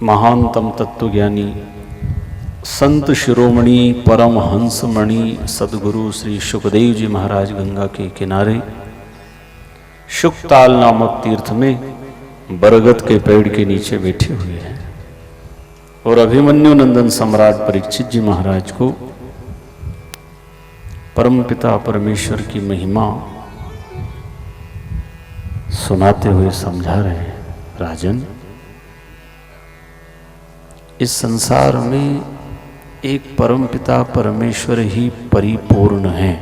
महानतम तत्वज्ञानी संत शिरोमणि परमहंसमणि सदगुरु श्री शुकदेव जी महाराज गंगा के किनारे शुकताल नामक तीर्थ में बरगद के पेड़ के नीचे बैठे हुए हैं और अभिमन्यु नंदन सम्राट परीक्षित जी महाराज को परमपिता परमेश्वर की महिमा सुनाते हुए समझा रहे हैं। राजन, इस संसार में एक परमपिता परमेश्वर ही परिपूर्ण है,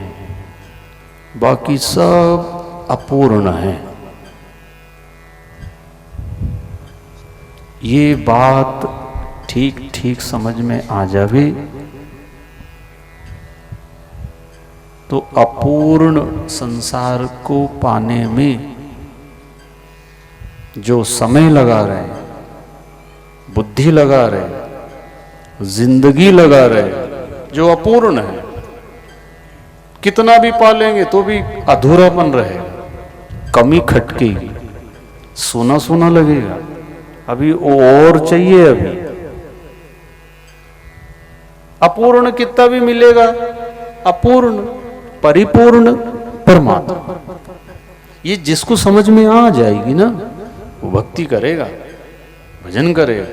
बाकी सब अपूर्ण है। ये बात ठीक ठीक समझ में आ जावे तो अपूर्ण संसार को पाने में जो समय लगा रहे, बुद्धि लगा रहे, जिंदगी लगा रहे, जो अपूर्ण है, कितना भी पालेंगे तो भी अधूरापन रहेगा, कमी खटकेगी, सोना सोना लगेगा, अभी और चाहिए। अभी अपूर्ण कितना भी मिलेगा, अपूर्ण परिपूर्ण परमात्मा। ये जिसको समझ में आ जाएगी ना, वो भक्ति करेगा, भजन करेगा।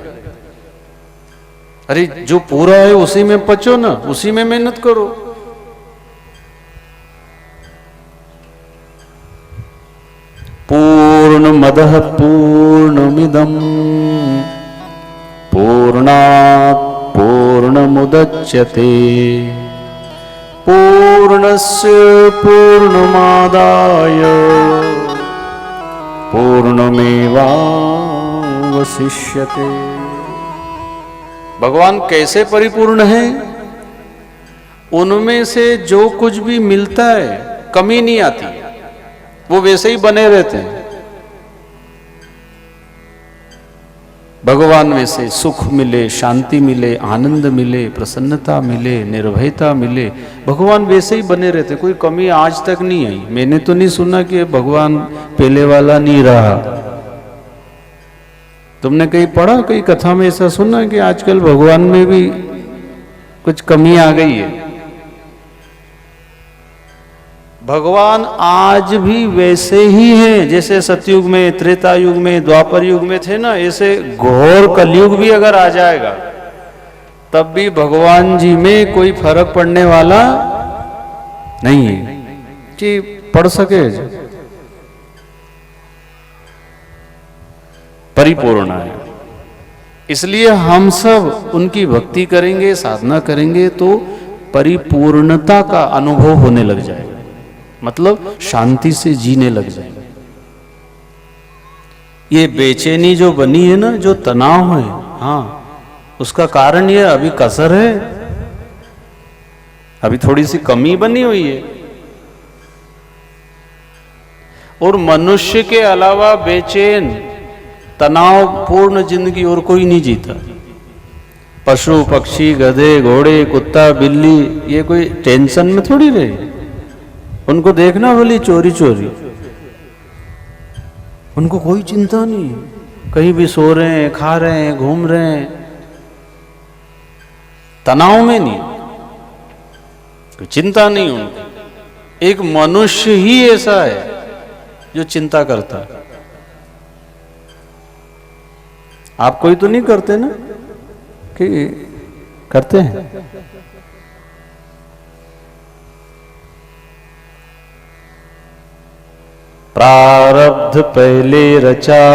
अरे जो पूरा है उसी में पचो ना, उसी में मेहनत करो। पूर्णमदः पूर्णमिदं पूर्णात् पूर्णमुदच्यते पूर्णस्य पूर्णमादाय पूर्णमेवावशिष्यते। भगवान कैसे परिपूर्ण है? उनमें से जो कुछ भी मिलता है कमी नहीं आती, वो वैसे ही बने रहते हैं। भगवान में से सुख मिले, शांति मिले, आनंद मिले, प्रसन्नता मिले, निर्भयता मिले, भगवान वैसे ही बने रहते, कोई कमी आज तक नहीं आई। मैंने तो नहीं सुना कि भगवान पहले वाला नहीं रहा। तुमने कहीं पढ़ा, कहीं कथा में ऐसा सुना कि आजकल भगवान में भी कुछ कमी आ गई है? भगवान आज भी वैसे ही हैं जैसे सतयुग में, त्रेता युग में, द्वापर युग में थे ना, ऐसे घोर कलयुग भी अगर आ जाएगा तब भी भगवान जी में कोई फर्क पड़ने वाला नहीं है कि पढ़ सके। परिपूर्ण है, इसलिए हम सब उनकी भक्ति करेंगे, साधना करेंगे तो परिपूर्णता का अनुभव होने लग जाएगा, मतलब शांति से जीने लग जाएंगे। ये बेचैनी जो बनी है ना, जो तनाव है, हाँ, उसका कारण ये अभी कसर है, अभी थोड़ी सी कमी बनी हुई है। और मनुष्य के अलावा बेचैन तनावपूर्ण जिंदगी और कोई नहीं जीता। पशु पक्षी, गधे घोड़े, कुत्ता बिल्ली, ये कोई टेंशन में थोड़ी रहे। उनको देखना भली चोरी चोरी, उनको कोई चिंता नहीं, कहीं भी सो रहे हैं, खा रहे हैं, घूम रहे हैं, तनाव में नहीं, कोई चिंता नहीं उनको। एक मनुष्य ही ऐसा है जो चिंता करता है। आप कोई तो नहीं करते ना, कि करते हैं? प्रारब्ध पहले रचा,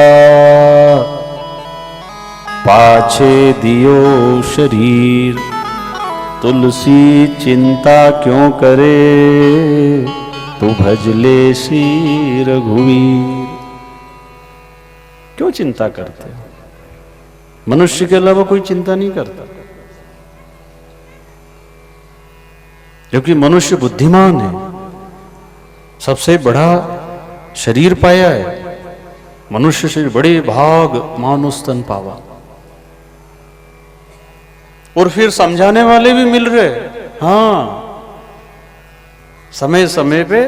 पाछे दियो शरीर, तुलसी चिंता क्यों करे, तू भजले श्री रघुवीर। क्यों चिंता करते हो? मनुष्य के अलावा कोई चिंता नहीं करता, क्योंकि मनुष्य बुद्धिमान है, सबसे बड़ा शरीर पाया है, मनुष्य शरीर, बड़े भाग मानुष तन पावा। और फिर समझाने वाले भी मिल रहे, हाँ, समय समय पे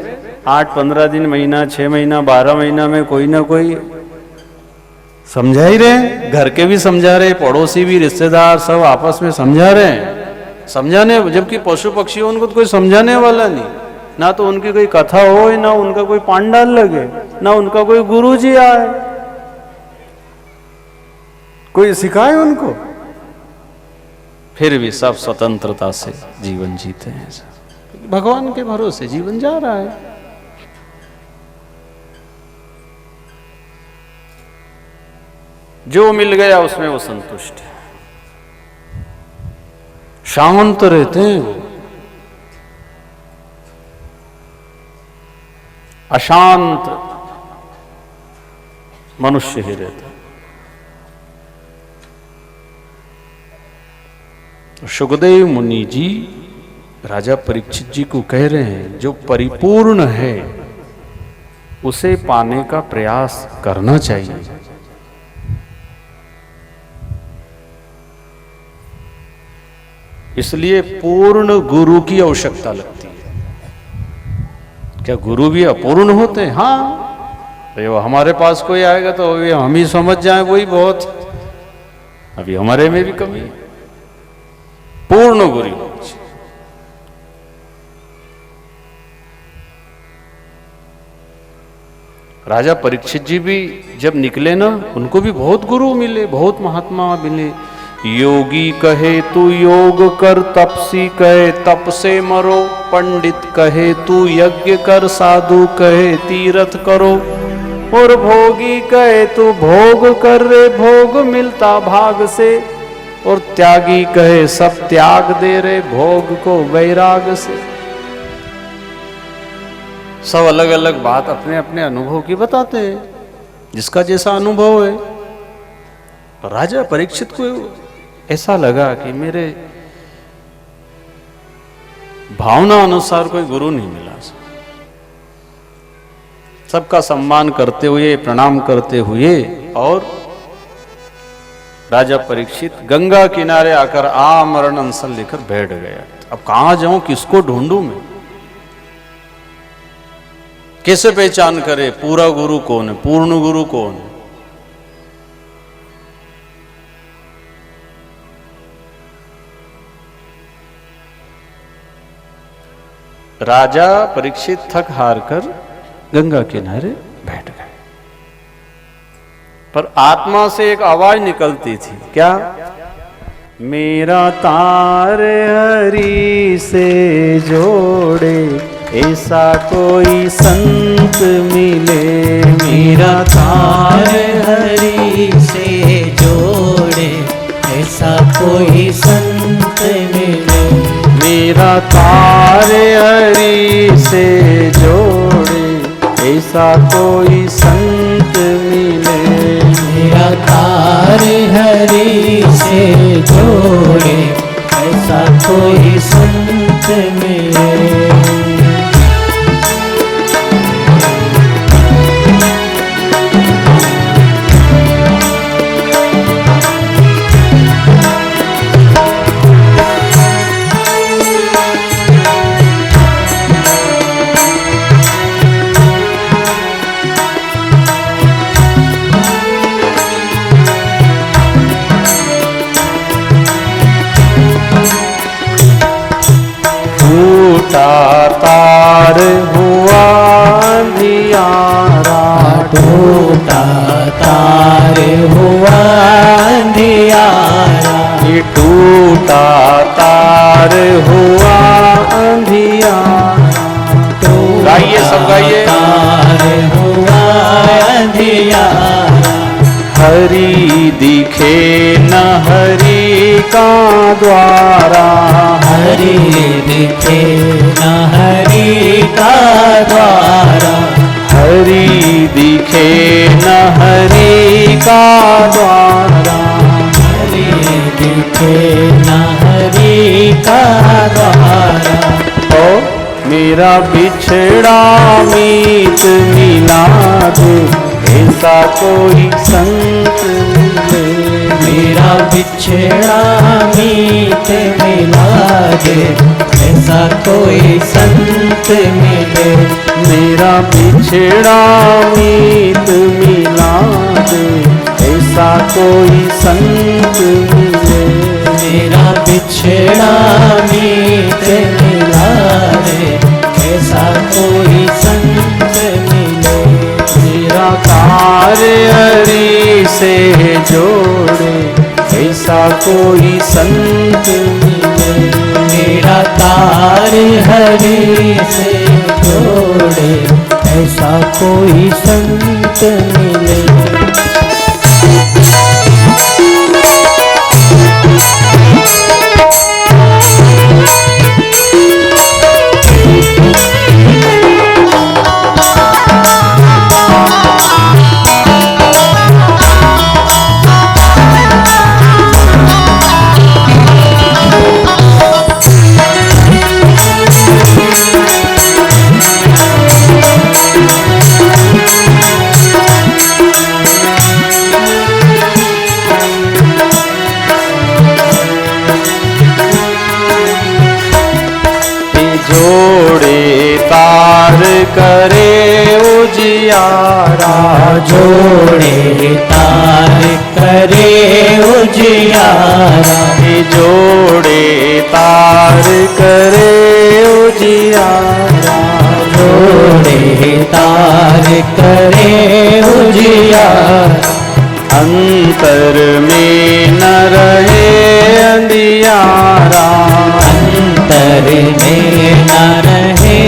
8-15 दिन, महीना, 6 महीना, 12 महीना में कोई ना कोई समझा ही रहे, घर के भी समझा रहे, पड़ोसी भी, रिश्तेदार सब आपस में समझा रहे हैं, समझाने, जबकि पशु पक्षी उनको तो कोई समझाने वाला नहीं, ना तो उनकी कोई कथा हो, ना उनका कोई पांडाल लगे, ना उनका कोई गुरुजी आए, कोई सिखाए उनको, फिर भी सब स्वतंत्रता से जीवन जीते हैं। भगवान के भरोसे जीवन जा रहा है। जो मिल गया उसमें वो संतुष्ट है, शांत रहते हैं वो, अशांत मनुष्य ही रहता है। सुखदेव मुनि जी राजा परीक्षित जी को कह रहे हैं, जो परिपूर्ण है उसे पाने का प्रयास करना चाहिए। इसलिए पूर्ण गुरु की आवश्यकता लगती है। क्या गुरु भी अपूर्ण होते हैं? हाँ, तो हमारे पास कोई आएगा तो हम ही समझ जाए वही बहुत, अभी हमारे में भी कमी है। पूर्ण गुरु राजा परीक्षित जी भी जब निकले ना, उनको भी बहुत गुरु मिले, बहुत महात्मा मिले। योगी कहे तू योग कर, तपसी कहे तप से मरो, पंडित कहे तू यज्ञ कर, साधु कहे तीर्थ करो, और भोगी कहे तू भोग कर रे, भोग मिलता भाग से, और त्यागी कहे सब त्याग दे रे, भोग को वैराग से। सब अलग अलग बात अपने अपने अनुभव की बताते हैं, जिसका जैसा अनुभव है। राजा परीक्षित को ऐसा लगा कि मेरे भावना अनुसार कोई गुरु नहीं मिला। सबका सम्मान करते हुए, प्रणाम करते हुए, और राजा परीक्षित गंगा किनारे आकर आमरण अनशन लेकर बैठ गया। अब कहां जाऊं, किसको ढूंढूं मैं, कैसे पहचान करे पूरा गुरु कौन है, पूर्ण गुरु कौन है। राजा परीक्षित थक हार कर गंगा किनारे बैठ गए, पर आत्मा से एक आवाज निकलती थी, क्या? मेरा तार हरि से जोड़े, ऐसा कोई संत मिले, मेरा तार हरि से जोड़े, ऐसा कोई संत मिले। मेरा तार हरि से जोड़े, ऐसा कोई संत मिले। मेरा तार हरि से जोड़े, ऐसा कोई संत मिले। तार हुआ अंधियारा, टूटा तार हुआ अंधियारा, ये टूटा तार हुआ अंधियारा। गाइए, सब गाइए। तार हुआ अंधियारा, हरि दिखे न हरि का द्वारा, हरि दिखे न हरि का द्वारा, हरि दिखे न हरि का द्वारा, हरि दिखे न हरि का द्वारा। ओ मेरा बिछड़ा मीत मिला दे, ऐसा कोई संत मिले। मेरा बिछड़ा मीत मिला दे, ऐसा कोई संत मिले। मेरा बिछड़ा मीत मिला दे, ऐसा कोई संत मिले। मेरा बिछड़ा मीत मिला रे, ऐसा कोई संत मिले। मेरा कार्य हरि से जोड़े, ऐसा कोई संत मिले। मेरा तार हरि से जोड़े, ऐसा कोई संत मिले। जोड़े तार करे उजियारा, जोड़े तार करे उजियारा। जोड़े तार करे उजियारा, जोड़े तार करे उजियारा। अंतर में न रहे अंधियारा, अंतर में न रहे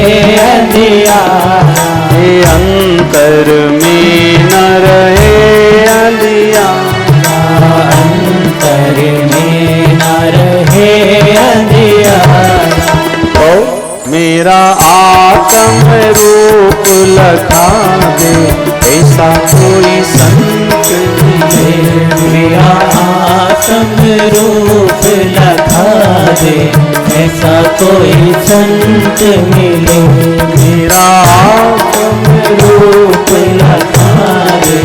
अंधियारा। अंतर में न रहे अंधियारा, अंतर में न रहे अंधियारा। ओ मेरा आत्म रूप लखा दे, ऐसा कोई संत मिले। मेरा आत्म रूप लखा दे, ऐसा कोई संत मिले। मेरा आत्म रूप लखा दे,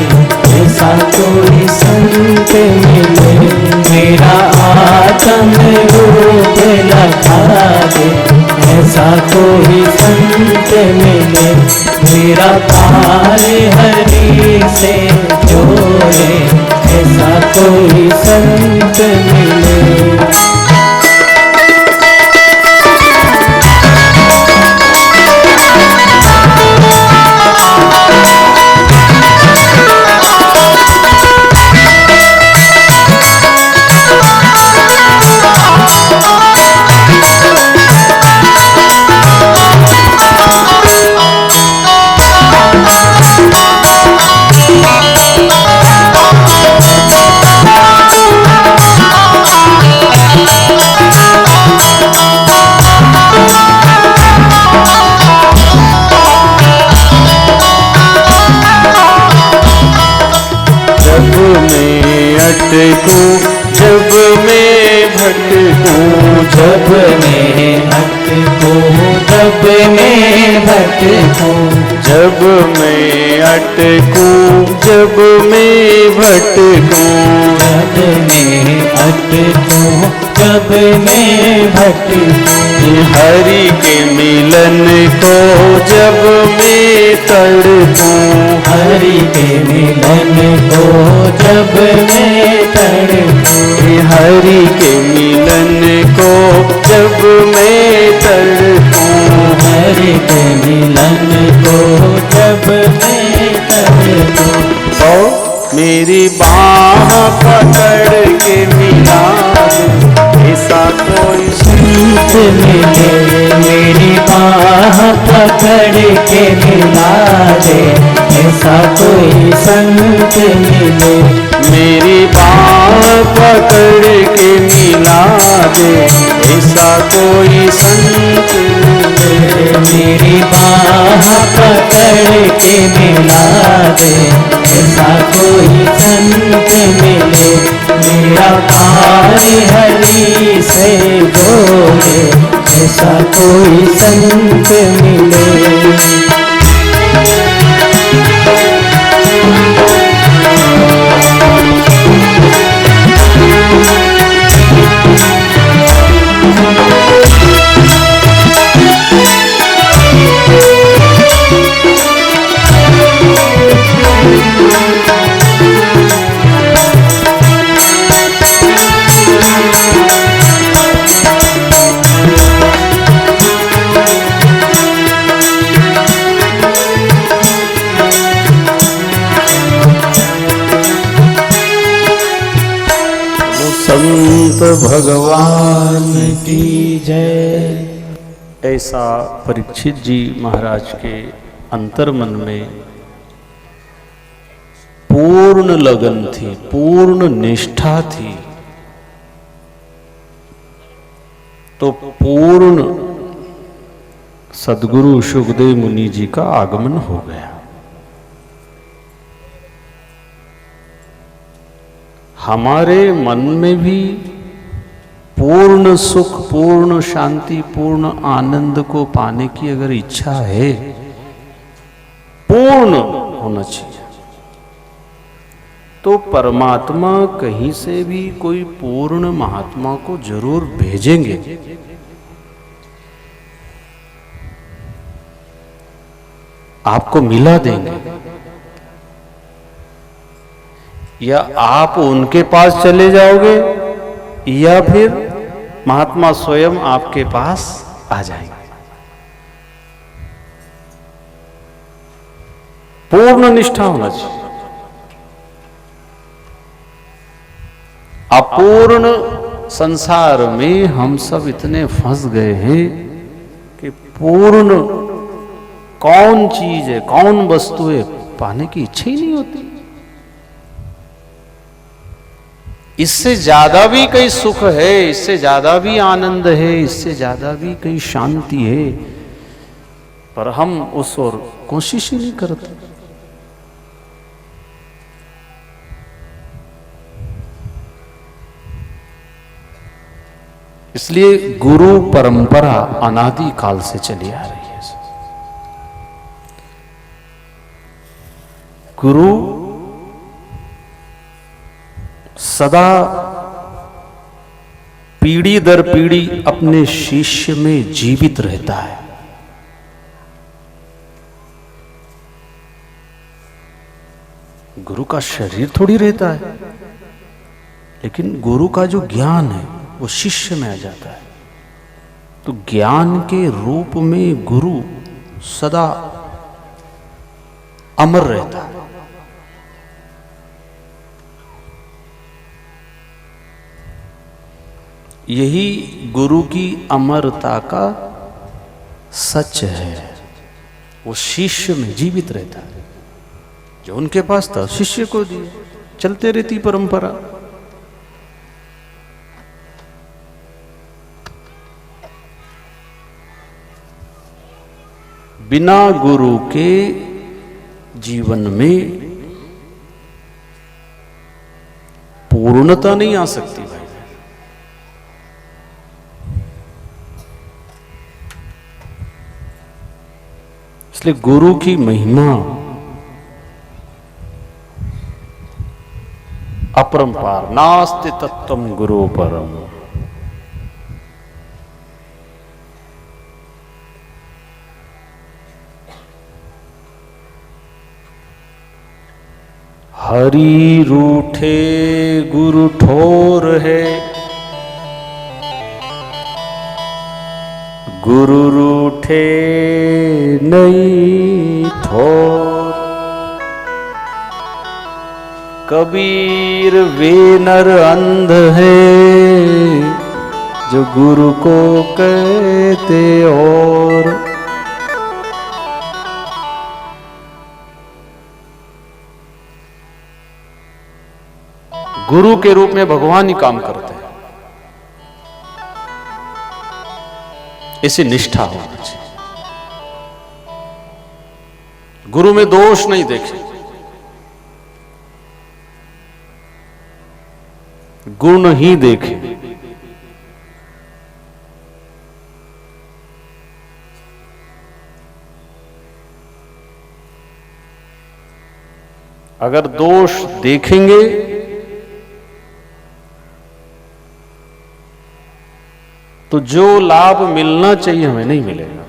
ऐसा कोई संत मिले। मेरा आत्म रूप लखा दे, ऐसा कोई संत मिले। मेरा तार हरि से जोड़े, ऐसा कोई संत मिले। जब मैं भटकूं, जब मैं अटकूं, जब मैं भटकूं, जब मैं अटकूं, जब मैं भटकूं, जब मैं अटकूं, जब मैं भटकूं। हरि के मिलन को जब मैं तड़पूं, हरि के मिलन को जब मैं तड़पूं। हरि के मिलन को जब मैं तड़पूं, हरि के मिलन को जब मैं तड़पूं। तो मेरी बाह पकड़ के मिला दे, ऐसा कोई संत मिले। मेरी बाह पकड़ के मिला दे, ऐसा कोई संत मिले। मेरी बाह पकड़ के मिला दे, ऐसा कोई संत मिले। मेरी बाह पकड़ के मिला दे, ऐसा कोई संत मिले। मेरा तार हरि से जोड़े, ऐसा कोई संत मिले। संत भगवान की जय। ऐसा परीक्षित जी महाराज के अंतर्मन में पूर्ण लगन थी, पूर्ण निष्ठा थी, तो पूर्ण सद्गुरु शुकदेव मुनि जी का आगमन हो गया। हमारे मन में भी पूर्ण सुख, पूर्ण शांति, पूर्ण आनंद को पाने की अगर इच्छा है, पूर्ण होना चाहिए, तो परमात्मा कहीं से भी कोई पूर्ण महात्मा को जरूर भेजेंगे। आपको मिला देंगे, या आप उनके पास चले जाओगे, या फिर महात्मा स्वयं आपके पास आ जाएंगे। पूर्ण निष्ठा होना चाहिए। अपूर्ण संसार में हम सब इतने फंस गए हैं कि पूर्ण कौन चीज है, कौन वस्तु है, पाने की इच्छा ही नहीं होती। इससे ज्यादा भी कहीं सुख है, इससे ज्यादा भी आनंद है, इससे ज्यादा भी कहीं शांति है, पर हम उस ओर कोशिश ही नहीं करते। इसलिए गुरु परंपरा अनादि काल से चली आ रही है। गुरु सदा पीढ़ी दर पीढ़ी अपने शिष्य में जीवित रहता है। गुरु का शरीर थोड़ी रहता है, लेकिन गुरु का जो ज्ञान है वो शिष्य में आ जाता है। तो ज्ञान के रूप में गुरु सदा अमर रहता है। यही गुरु की अमरता का सच है। वो शिष्य में जीवित रहता है। जो उनके पास था शिष्य को दिए, चलते रहती परंपरा। बिना गुरु के जीवन में पूर्णता नहीं आ सकती भाई। इसलिए गुरु की महिमा अपरंपार। नास्ति तत्वं गुरु परम। हरि रूठे गुरु ठोर है, गुरु रूठे नहीं ठोर। कबीर वे नर अंध है, जो गुरु को कहते और। गुरु के रूप में भगवान ही काम करते हैं। इसे निष्ठा होना चाहिए। गुरु में दोष नहीं देखे, गुण ही देखे। अगर दोष देखेंगे तो जो लाभ मिलना चाहिए हमें नहीं मिलेगा।